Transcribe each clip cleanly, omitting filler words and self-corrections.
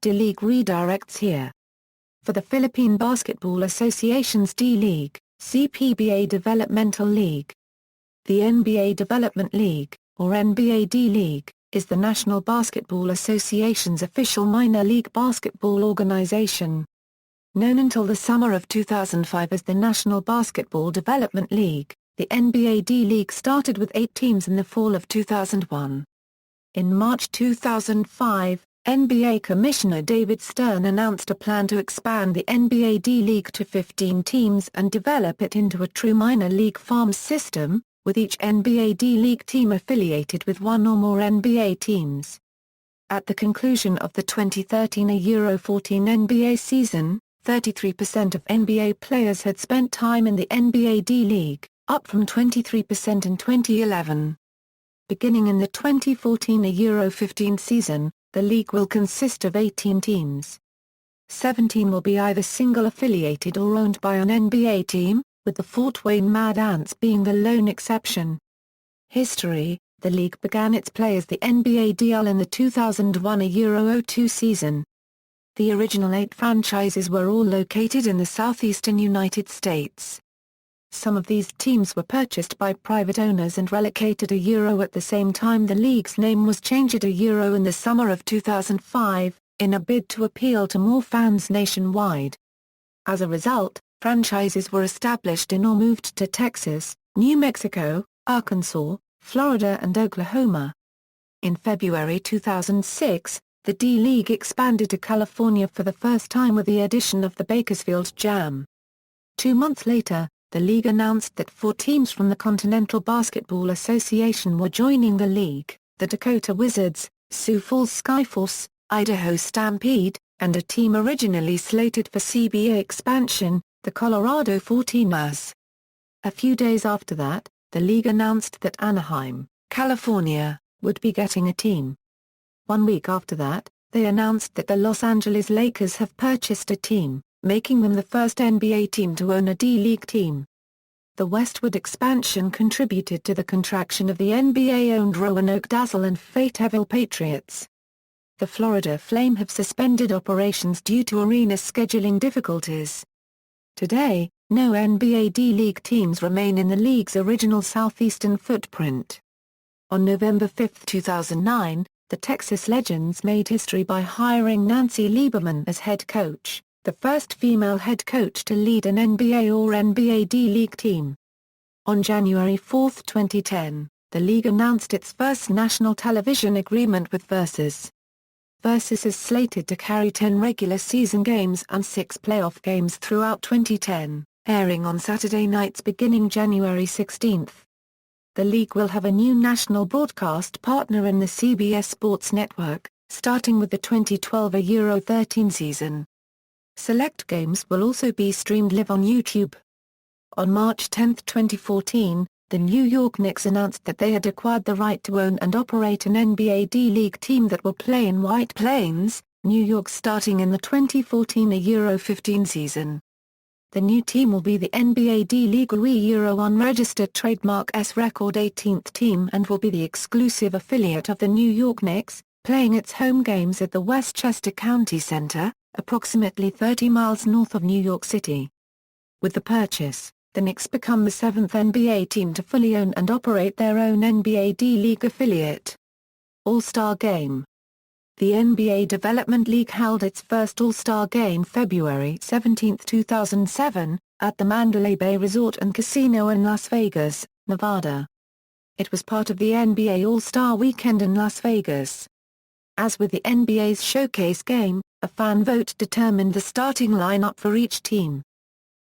D-League redirects here. For the Philippine Basketball Association's D-League, see PBA Developmental League. The NBA Development League, or NBA D-League, is the National Basketball Association's official minor league basketball organization. Known until the summer of 2005 as the National Basketball Development League, the NBA D-League started with 8 teams in the fall of 2001. In March 2005, NBA Commissioner David Stern announced a plan to expand the NBA D-League to 15 teams and develop it into a true minor league farm system, with each NBA D-League team affiliated with one or more NBA teams. At the conclusion of the 2013-14 NBA season, 33% of NBA players had spent time in the NBA D-League, up from 23% in 2011. Beginning in the 2014-15 season, the league will consist of 18 teams. 17 will be either single-affiliated or owned by an NBA team, with the Fort Wayne Mad Ants being the lone exception. History: the league began its play as the NBA DL in the 2001-02 season. The original 8 franchises were all located in the southeastern United States. Some of these teams were purchased by private owners and relocated at the same time the league's name was changed in the summer of 2005, in a bid to appeal to more fans nationwide. As a result, franchises were established in or moved to Texas, New Mexico, Arkansas, Florida and Oklahoma. In February 2006, the D-League expanded to California for the first time with the addition of the Bakersfield Jam. 2 months later, the league announced that 4 teams from the Continental Basketball Association were joining the league: the Dakota Wizards, Sioux Falls Skyforce, Idaho Stampede, and a team originally slated for CBA expansion, the Colorado 14ers. A few days after that, the league announced that Anaheim, California, would be getting a team. 1 week after that, they announced that the Los Angeles Lakers have purchased a team, making them the first NBA team to own a D-League team. The westward expansion contributed to the contraction of the NBA-owned Roanoke Dazzle and Fayetteville Patriots. The Florida Flame have suspended operations due to arena scheduling difficulties. Today, no NBA D-League teams remain in the league's original southeastern footprint. On November 5, 2009, the Texas Legends made history by hiring Nancy Lieberman as head coach, the first female head coach to lead an NBA or NBA D-League team. On January 4, 2010, the league announced its first national television agreement with Versus. Versus is slated to carry 10 regular season games and 6 playoff games throughout 2010, airing on Saturday nights beginning January 16. The league will have a new national broadcast partner in the CBS Sports Network, starting with the 2012-13 season. Select games will also be streamed live on YouTube. On March 10, 2014, the New York Knicks announced that they had acquired the right to own and operate an NBA D-League team that will play in White Plains, New York starting in the 2014-15 season. The new team will be the NBA D-League unregistered trademark S-Record 18th team and will be the exclusive affiliate of the New York Knicks, playing its home games at the Westchester County Center, approximately 30 miles north of New York City. With the purchase, the Knicks become the 7th NBA team to fully own and operate their own NBA D-League affiliate. All-Star Game. The NBA Development League held its first All-Star Game February 17, 2007, at the Mandalay Bay Resort and Casino in Las Vegas, Nevada. It was part of the NBA All-Star Weekend in Las Vegas. As with the NBA's Showcase Game, a fan vote determined the starting lineup for each team.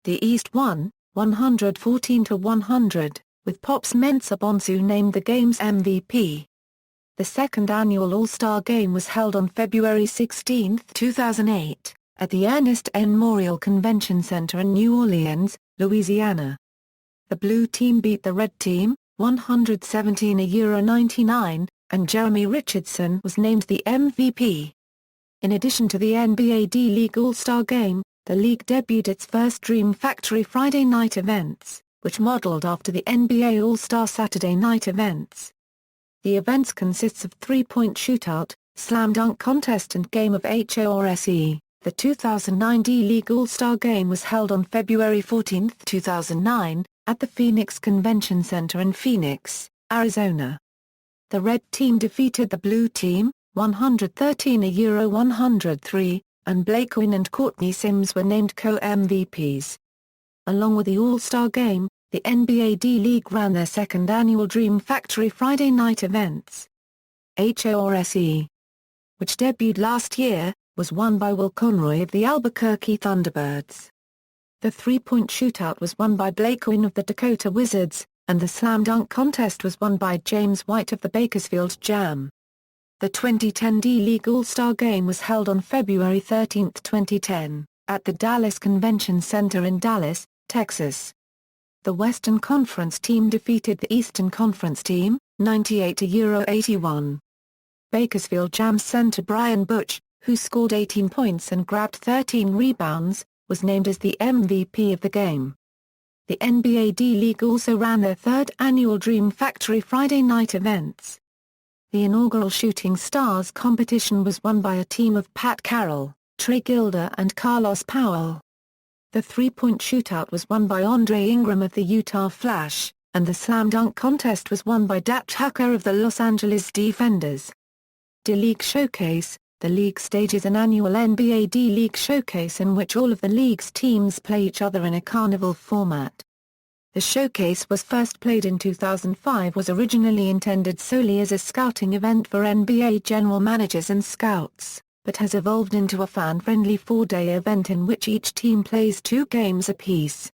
The East won, 114-100, with Pops Mensah Bonsu named the game's MVP. The second annual All-Star Game was held on February 16, 2008, at the Ernest N. Morial Convention Center in New Orleans, Louisiana. The blue team beat the red team, 117-99, and Jeremy Richardson was named the MVP. In addition to the NBA D-League All-Star Game, the league debuted its first Dream Factory Friday night events, which modeled after the NBA All-Star Saturday night events. The events consists of 3-point shootout, Slam Dunk Contest and Game of HORSE. The 2009 D-League All-Star Game was held on February 14, 2009, at the Phoenix Convention Center in Phoenix, Arizona. The red team defeated the blue team, 113-103, and Blake Wynn and Courtney Sims were named co-MVPs. Along with the All-Star Game, the NBA D-League ran their second annual Dream Factory Friday night events. HORSE, which debuted last year, was won by Will Conroy of the Albuquerque Thunderbirds. The three-point shootout was won by Blake Wynn of the Dakota Wizards, and the Slam Dunk Contest was won by James White of the Bakersfield Jam. The 2010 D-League All-Star Game was held on February 13, 2010, at the Dallas Convention Center in Dallas, Texas. The Western Conference team defeated the Eastern Conference team, 98-81. Bakersfield Jam center Brian Butch, who scored 18 points and grabbed 13 rebounds, was named as the MVP of the game. The NBA D-League also ran their third annual Dream Factory Friday night events. The inaugural Shooting Stars competition was won by a team of Pat Carroll, Trey Gilder and Carlos Powell. The three-point shootout was won by Andre Ingram of the Utah Flash, and the Slam Dunk Contest was won by Dak Tucker of the Los Angeles Defenders. D-League Showcase. The league stages an annual NBA D-League Showcase in which all of the league's teams play each other in a carnival format. The showcase was first played in 2005 was originally intended solely as a scouting event for NBA general managers and scouts, but has evolved into a fan-friendly four-day event in which each team plays 2 games apiece.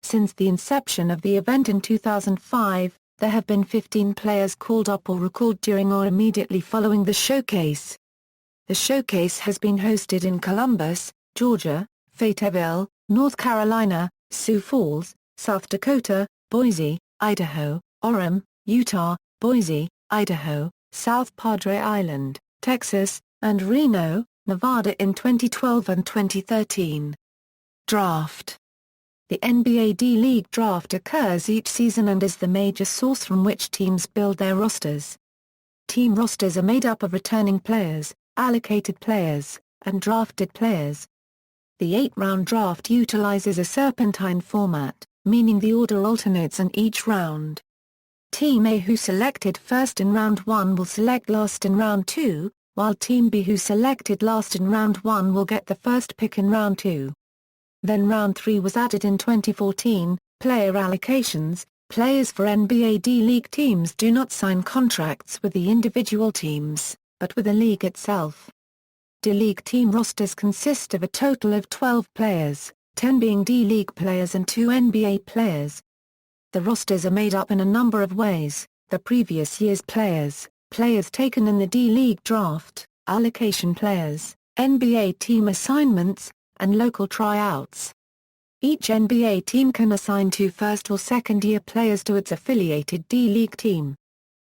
Since the inception of the event in 2005, there have been 15 players called up or recalled during or immediately following the showcase. The showcase has been hosted in Columbus, Georgia, Fayetteville, North Carolina, Sioux Falls, South Dakota, Boise, Idaho, Orem, Utah, Boise, Idaho, South Padre Island, Texas, and Reno, Nevada in 2012 and 2013. Draft. The NBA D-League Draft occurs each season and is the major source from which teams build their rosters. Team rosters are made up of returning players, allocated players, and drafted players. The 8-round draft utilizes a serpentine format, meaning the order alternates in each round. Team A who selected first in round 1 will select last in round 2, while Team B who selected last in round 1 will get the first pick in round 2. Then round 3 was added in 2014. Player allocations. Players for NBA D-League teams do not sign contracts with the individual teams, but with the league itself. D-League team rosters consist of a total of 12 players, 10 being D-League players and 2 NBA players. The rosters are made up in a number of ways: the previous year's players, players taken in the D-League draft, allocation players, NBA team assignments, and local tryouts. Each NBA team can assign 2 first- or second-year players to its affiliated D-League team.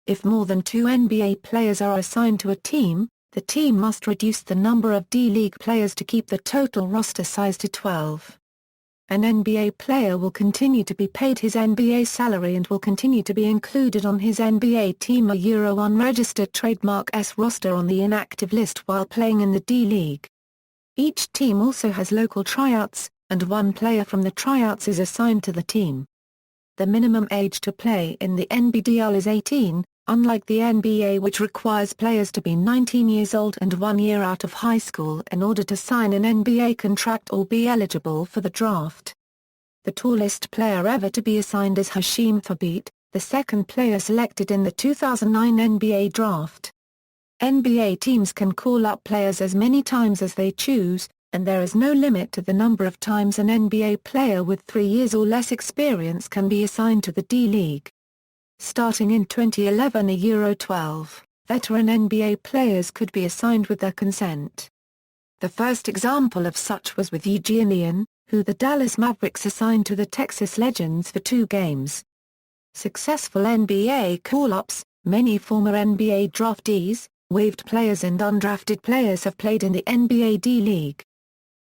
If more than 2 NBA players are assigned to a team, the team must reduce the number of D-League players to keep the total roster size to 12. An NBA player will continue to be paid his NBA salary and will continue to be included on his NBA team or unregistered trademark S roster on the inactive list while playing in the D-League. Each team also has local tryouts, and 1 player from the tryouts is assigned to the team. The minimum age to play in the NBDL is 18, unlike the NBA which requires players to be 19 years old and 1 year out of high school in order to sign an NBA contract or be eligible for the draft. The tallest player ever to be assigned is Hasheem Thabeet, the second player selected in the 2009 NBA draft. NBA teams can call up players as many times as they choose, and there is no limit to the number of times an NBA player with 3 years or less experience can be assigned to the D-League. Starting in 2011-12, veteran NBA players could be assigned with their consent. The first example of such was with Eugene, who the Dallas Mavericks assigned to the Texas Legends for 2 games. Successful NBA call-ups. Many former NBA draftees, waived players and undrafted players have played in the NBA D-League.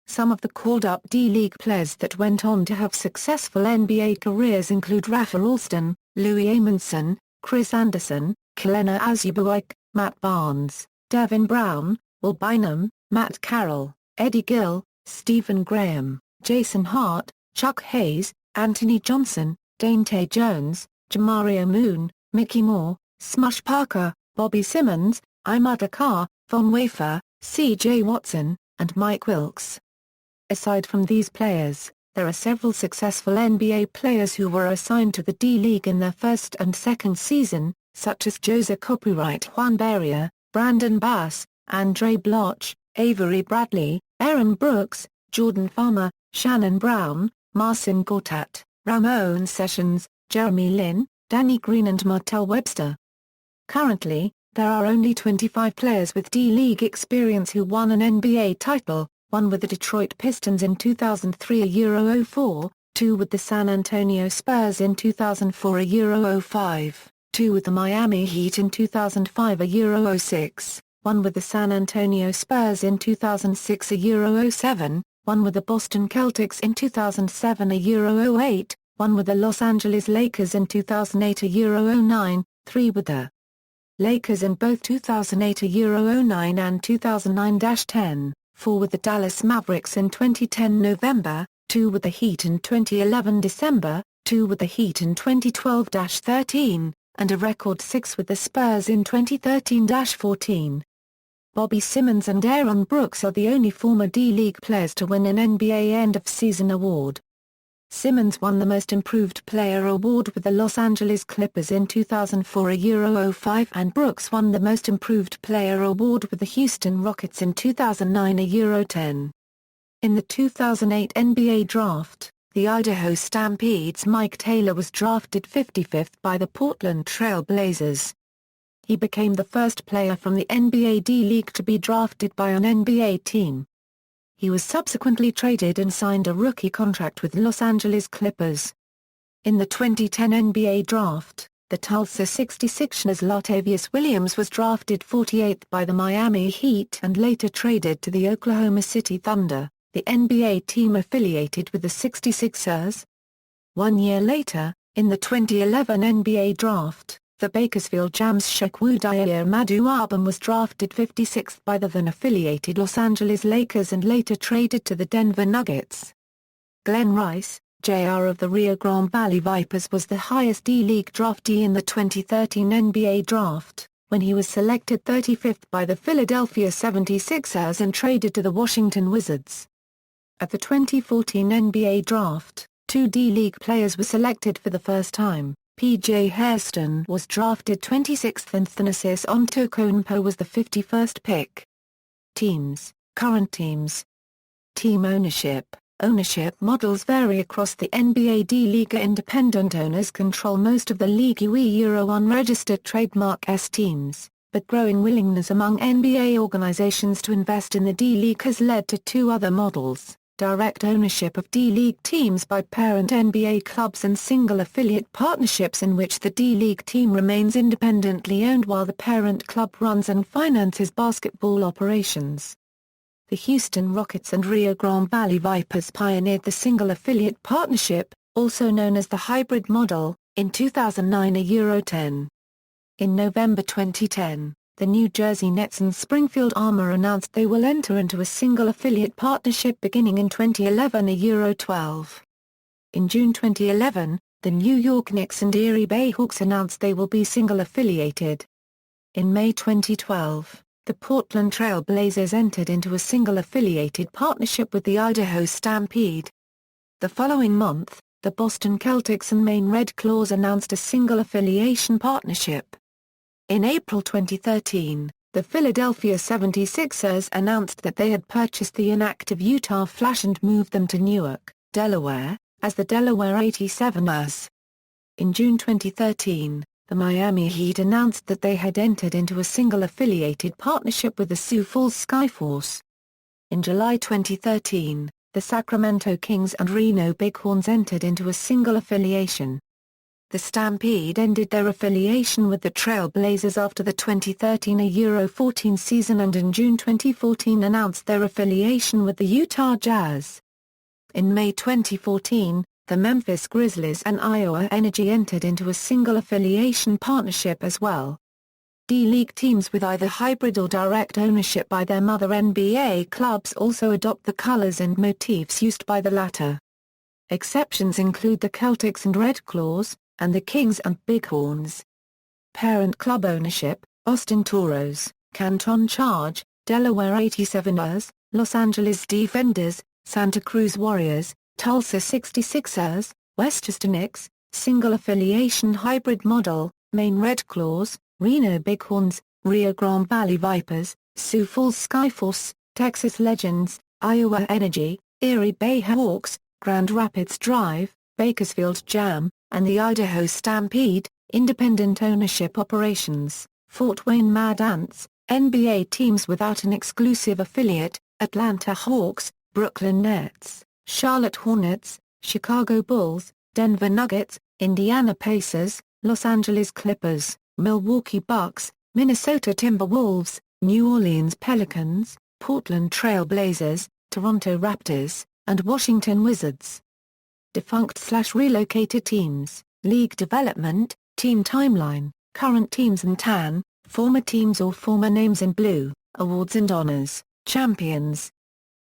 Some of the called-up D-League players that went on to have successful NBA careers include Rafa Alston, Louis Amundsen, Chris Anderson, Kelena Azubuike, Matt Barnes, Devin Brown, Will Bynum, Matt Carroll, Eddie Gill, Stephen Graham, Jason Hart, Chuck Hayes, Anthony Johnson, Dante Jones, Jamario Moon, Mickey Moore, Smush Parker, Bobby Simmons, Imad Akar, Von Wafer, C.J. Watson, and Mike Wilkes. Aside from these players, there are several successful NBA players who were assigned to the D-League in their first and second season, such as Jose Copyright Juan Beria, Brandon Bass, Andre Bloch, Avery Bradley, Aaron Brooks, Jordan Farmer, Shannon Brown, Marcin Gortat, Ramon Sessions, Jeremy Lin, Danny Green and Martell Webster. Currently, there are only 25 players with D-League experience who won an NBA title, one with the Detroit Pistons in 2003 a Euro 04, two with the San Antonio Spurs in 2004 a Euro 05, two with the Miami Heat in 2005 a Euro 06, one with the San Antonio Spurs in 2006 a Euro 07, one with the Boston Celtics in 2007 a Euro 08, one with the Los Angeles Lakers in 2008 a Euro 09, three with the Lakers in both 2008 a Euro 09 and 2009-10, four with the Dallas Mavericks in 2010 November, two with the Heat in 2011 December, two with the Heat in 2012-13, and a record six with the Spurs in 2013-14. Bobby Simmons and Aaron Brooks are the only former D-League players to win an NBA end-of-season award. Simmons won the Most Improved Player award with the Los Angeles Clippers in 2004 a Euro 05 and Brooks won the Most Improved Player award with the Houston Rockets in 2009 a Euro 10. In the 2008 NBA Draft, the Idaho Stampede's Mike Taylor was drafted 55th by the Portland Trail Blazers. He became the first player from the NBA D-League to be drafted by an NBA team. He was subsequently traded and signed a rookie contract with Los Angeles Clippers. In the 2010 NBA Draft, the Tulsa 66ers' Latavius Williams was drafted 48th by the Miami Heat and later traded to the Oklahoma City Thunder, the NBA team affiliated with the 66ers. 1 year later, in the 2011 NBA Draft, the Bakersfield Jam's Shekwudiya Maduabum was drafted 56th by the then-affiliated Los Angeles Lakers and later traded to the Denver Nuggets. Glenn Rice, Jr. of the Rio Grande Valley Vipers was the highest D-League draftee in the 2013 NBA Draft, when he was selected 35th by the Philadelphia 76ers and traded to the Washington Wizards. At the 2014 NBA Draft, two D-League players were selected for the first time. P.J. Hairston was drafted 26th and Thanasis Antetokounmpo was the 51st pick. Teams, current teams. Team ownership. Ownership models vary across the NBA D-League. Independent owners control most of the league Euro unregistered trademark S teams, but growing willingness among NBA organizations to invest in the D-League has led to two other models. Direct ownership of D-League teams by parent NBA clubs and single affiliate partnerships in which the D-League team remains independently owned while the parent club runs and finances basketball operations. The Houston Rockets and Rio Grande Valley Vipers pioneered the single affiliate partnership, also known as the hybrid model, in 2009 a Euro 10. In November 2010, the New Jersey Nets and Springfield Armor announced they will enter into a single affiliate partnership beginning in 2011 a Euro 12. In June 2011, the New York Knicks and Erie Bayhawks announced they will be single affiliated. In May 2012, the Portland Trail Blazers entered into a single affiliated partnership with the Idaho Stampede. The following month, the Boston Celtics and Maine Red Claws announced a single affiliation partnership. In April 2013, the Philadelphia 76ers announced that they had purchased the inactive Utah Flash and moved them to Newark, Delaware, as the Delaware 87ers. In June 2013, the Miami Heat announced that they had entered into a single affiliated partnership with the Sioux Falls Skyforce. In July 2013, the Sacramento Kings and Reno Bighorns entered into a single affiliation. The Stampede ended their affiliation with the Trail Blazers after the 2013 Euro 14 season and in June 2014 announced their affiliation with the Utah Jazz. In May 2014, the Memphis Grizzlies and Iowa Energy entered into a single affiliation partnership as well. D-League teams with either hybrid or direct ownership by their mother NBA clubs also adopt the colors and motifs used by the latter. Exceptions include the Celtics and Red Claws, and the Kings and Bighorns. Parent club ownership: Austin Toros, Canton Charge, Delaware 87ers, Los Angeles Defenders, Santa Cruz Warriors, Tulsa 66ers, Westchester Knicks. Single affiliation hybrid model: Maine Red Claws, Reno Bighorns, Rio Grande Valley Vipers, Sioux Falls Skyforce, Texas Legends, Iowa Energy, Erie Bay Hawks, Grand Rapids Drive, Bakersfield Jam, and the Idaho Stampede. Independent ownership operations: Fort Wayne Mad Ants, NBA teams without an exclusive affiliate, Atlanta Hawks, Brooklyn Nets, Charlotte Hornets, Chicago Bulls, Denver Nuggets, Indiana Pacers, Los Angeles Clippers, Milwaukee Bucks, Minnesota Timberwolves, New Orleans Pelicans, Portland Trail Blazers, Toronto Raptors, and Washington Wizards. Defunct/relocated teams, league development, team timeline, current teams in tan, former teams or former names in blue, awards and honors, champions.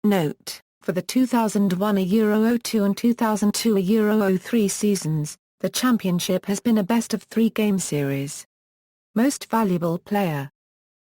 Note: for the 2001 Euro 02 and 2002 Euro 03 seasons, the championship has been a best-of-3 game series. Most valuable player: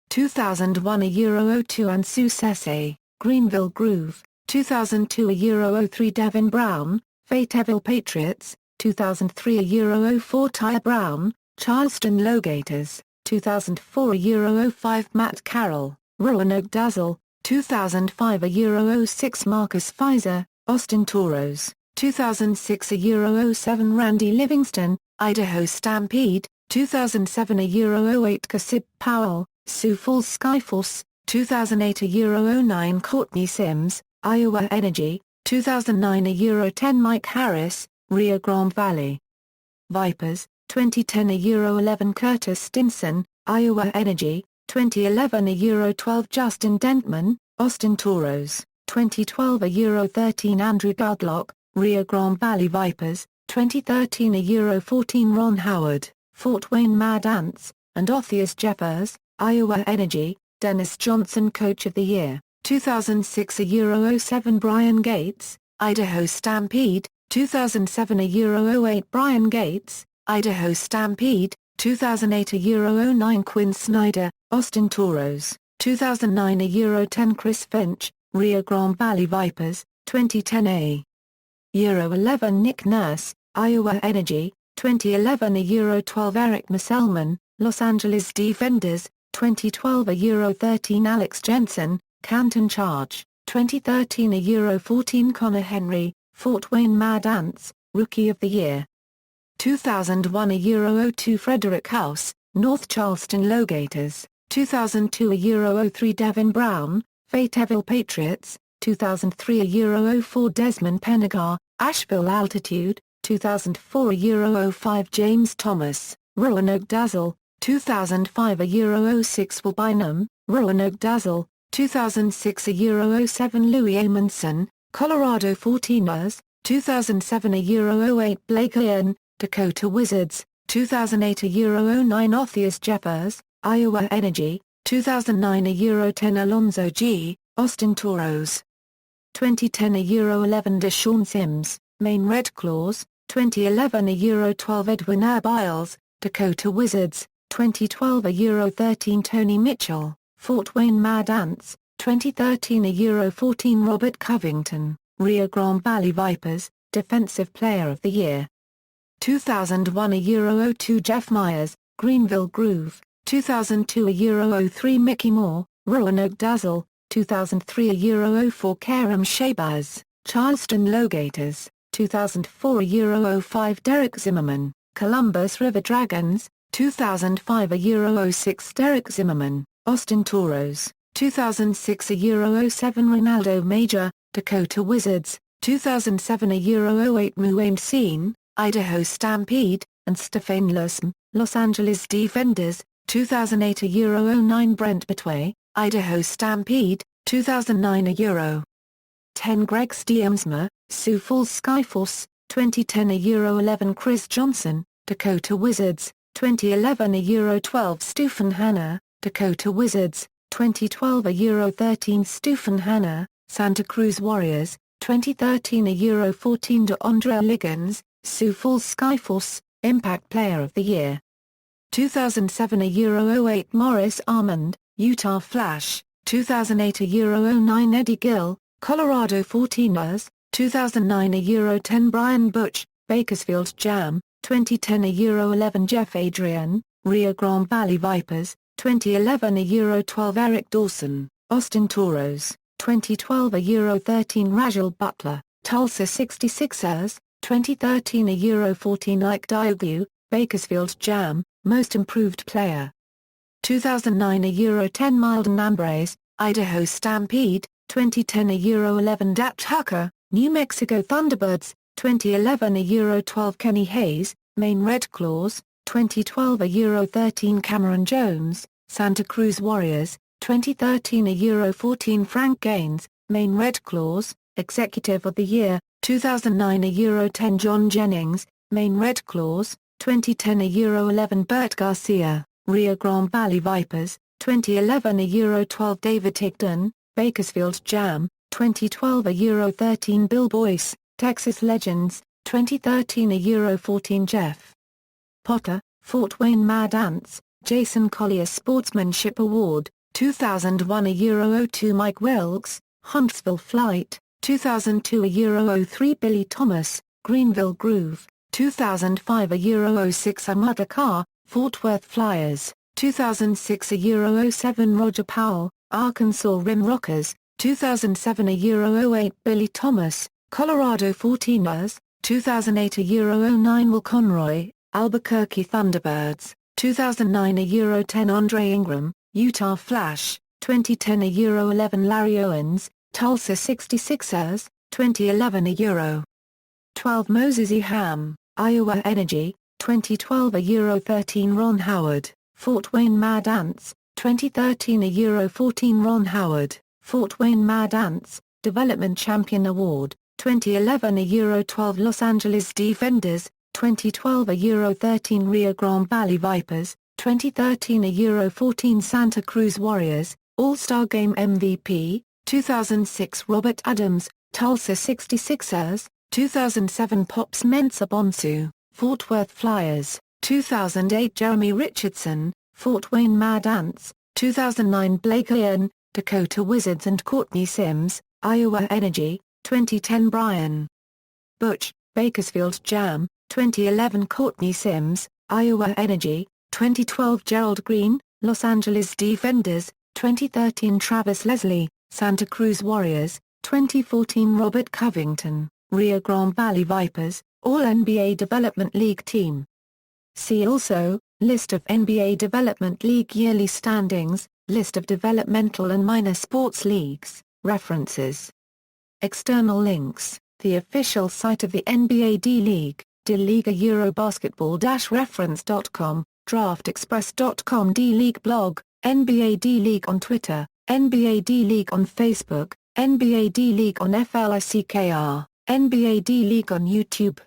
2001 Euro 02 Ansu Sese, Greenville Groove; 2002 Euro 03 Devin Brown, Fayetteville Patriots; 2003 Euro 04 Tyre Brown, Charleston Lowgators; 2004 Euro 05 Matt Carroll, Roanoke Dazzle; 2005 Euro 06 Marcus Fizer, Austin Toros; 2006 Euro 07 Randy Livingston, Idaho Stampede; 2007 Euro 08 Casib Powell, Sioux Falls Skyforce; 2008 Euro 09 Courtney Sims, Iowa Energy; 2009 Euro 10 Mike Harris, Rio Grande Valley Vipers; 2010 Euro 11 Curtis Stinson, Iowa Energy; 2011 Euro 12 Justin Dentman, Austin Toros; 2012 Euro 13 Andrew Gardlock, Rio Grande Valley Vipers; 2013 Euro 14 Ron Howard, Fort Wayne Mad Ants; and Otheus Jeffers, Iowa Energy. Dennis Johnson Coach of the Year; 2006 Euro 07 Brian Gates, Idaho Stampede; 2007 Euro 08 Brian Gates, Idaho Stampede; 2008 Euro 09 Quinn Snyder, Austin Toros; 2009 Euro 10 Chris Finch, Rio Grande Valley Vipers; 2010 Euro 11 Nick Nurse, Iowa Energy; 2011 Euro 12 Eric Musselman, Los Angeles Defenders; 2012 Euro 13 Alex Jensen, Canton Charge; 2013 Euro 14 Connor Henry, Fort Wayne Mad Ants, Rookie of the Year; 2001 Euro 02 Frederick House, North Charleston Lowgators; 2002 Euro 03 Devin Brown, Fayetteville Patriots; 2003 Euro 04 Desmond Penagar, Asheville Altitude; 2004 Euro 05 James Thomas, Roanoke Dazzle; 2005 Euro 06 Will Bynum, Roanoke Dazzle; 2006 Euro 07 Louis Amundsen, Colorado 14ers; 2007 Euro 08 Blake Ian, Dakota Wizards; 2008 Euro 09 Otheus Jeffers, Iowa Energy; 2009 Euro 10 Alonzo G., Austin Toros; 2010 Euro 11 Deshaun Sims, Maine Red Claws; 2011 Euro 12 Edwin Biles, Dakota Wizards; 2012 Euro 13 Tony Mitchell, Fort Wayne Mad Ants; 2013 Euro 14 Robert Covington, Rio Grande Valley Vipers, Defensive Player of the Year; 2001 Euro 02 Jeff Myers, Greenville Groove; 2002 Euro 03 Mickey Moore, Roanoke Dazzle; 2003 Euro 04 Karam Shabazz, Charleston Lowgators; 2004 Euro 05 Derek Zimmerman, Columbus River Dragons; 2005 Euro 06 Derek Zimmerman, Austin Toros; 2006 Euro 07 Ronaldo Major, Dakota Wizards; 2007 Euro 08 Muaim Seen, Idaho Stampede, and Stephen Lusm, Los Angeles Defenders; 2008 Euro 09 Brent Betway, Idaho Stampede; 2009 Euro 10 Greg Stiemsma, Sioux Falls Skyforce; 2010 Euro 11 Chris Johnson, Dakota Wizards; 2011 a Euro 12 Steuffenhanna, Dakota Wizards, 2012 a Euro 13 Steuffenhanna, Santa Cruz Warriors, 2013 a Euro 14 DeAndre Liggins, Sioux Falls Skyforce, Impact Player of the Year. 2007 a Euro 08 Morris Armand, Utah Flash, 2008 a Euro 09 Eddie Gill, Colorado 14ers, 2009 a Euro 10 Brian Butch, Bakersfield Jam, 2010 a Euro 11 Jeff Adrian, Rio Grande Valley Vipers, 2011 a Euro 12 Eric Dawson, Austin Toros, 2012 a Euro 13 Rajal Butler, Tulsa 66ers, 2013 a Euro 14 Ike Diogu, Bakersfield Jam, Most Improved Player. 2009 a Euro 10 Mildon Ambrose, Idaho Stampede, 2010 a Euro 11 Dat Tucker, New Mexico Thunderbirds, 2011 a Euro 12 Kenny Hayes, Maine Red Claws, 2012 a Euro 13 Cameron Jones, Santa Cruz Warriors, 2013 a Euro 14 Frank Gaines, Maine Red Claws, Executive of the Year, 2009 a Euro 10 John Jennings, Maine Red Claws, 2010 a Euro 11 Bert Garcia, Rio Grande Valley Vipers, 2011 a Euro 12 David Higdon, Bakersfield Jam, 2012 a Euro 13 Bill Boyce, Texas Legends, 2013 a Euro 14 Jeff Potter, Fort Wayne Mad Ants, Jason Collier Sportsmanship Award, 2001 a Euro 02 Mike Wilkes, Huntsville Flight, 2002 a Euro 03 Billy Thomas, Greenville Groove, 2005 a Euro 06 Ahmad Akar, Fort Worth Flyers, 2006 a Euro 07 Roger Powell, Arkansas Rim Rockers, 2007 a Euro 08 Billy Thomas, Colorado 14ers, 2008 a Euro 09 Will Conroy, Albuquerque Thunderbirds, 2009 a Euro 10 Andre Ingram, Utah Flash, 2010 a Euro 11 Larry Owens, Tulsa 66ers, 2011 a Euro 12 Moses E. Ham, Iowa Energy, 2012 a Euro 13 Ron Howard, Fort Wayne Mad Ants, 2013 a Euro 14 Ron Howard, Fort Wayne Mad Ants, Development Champion Award, 2011 a Euro 12 Los Angeles Defenders, 2012 a Euro 13 Rio Grande Valley Vipers, 2013 a Euro 14 Santa Cruz Warriors, All-Star Game MVP, 2006 Robert Adams, Tulsa 66ers, 2007 Pops Mensah Bonsu, Fort Worth Flyers, 2008 Jeremy Richardson, Fort Wayne Mad Ants, 2009 Blake Ian, Dakota Wizards and Courtney Sims, Iowa Energy, 2010 Brian Butch, Bakersfield Jam, 2011 Courtney Sims, Iowa Energy, 2012 Gerald Green, Los Angeles Defenders, 2013 Travis Leslie, Santa Cruz Warriors, 2014 Robert Covington, Rio Grande Valley Vipers, All-NBA Development League Team. See also, List of NBA Development League Yearly Standings, List of developmental and minor sports leagues, references. External links, the official site of the NBA D-League, D-Liga Eurobasketball-reference.com, draftexpress.com D-League blog, NBA D-League on Twitter, NBA D-League on Facebook, NBA D-League on FLICKR, NBA D-League on YouTube.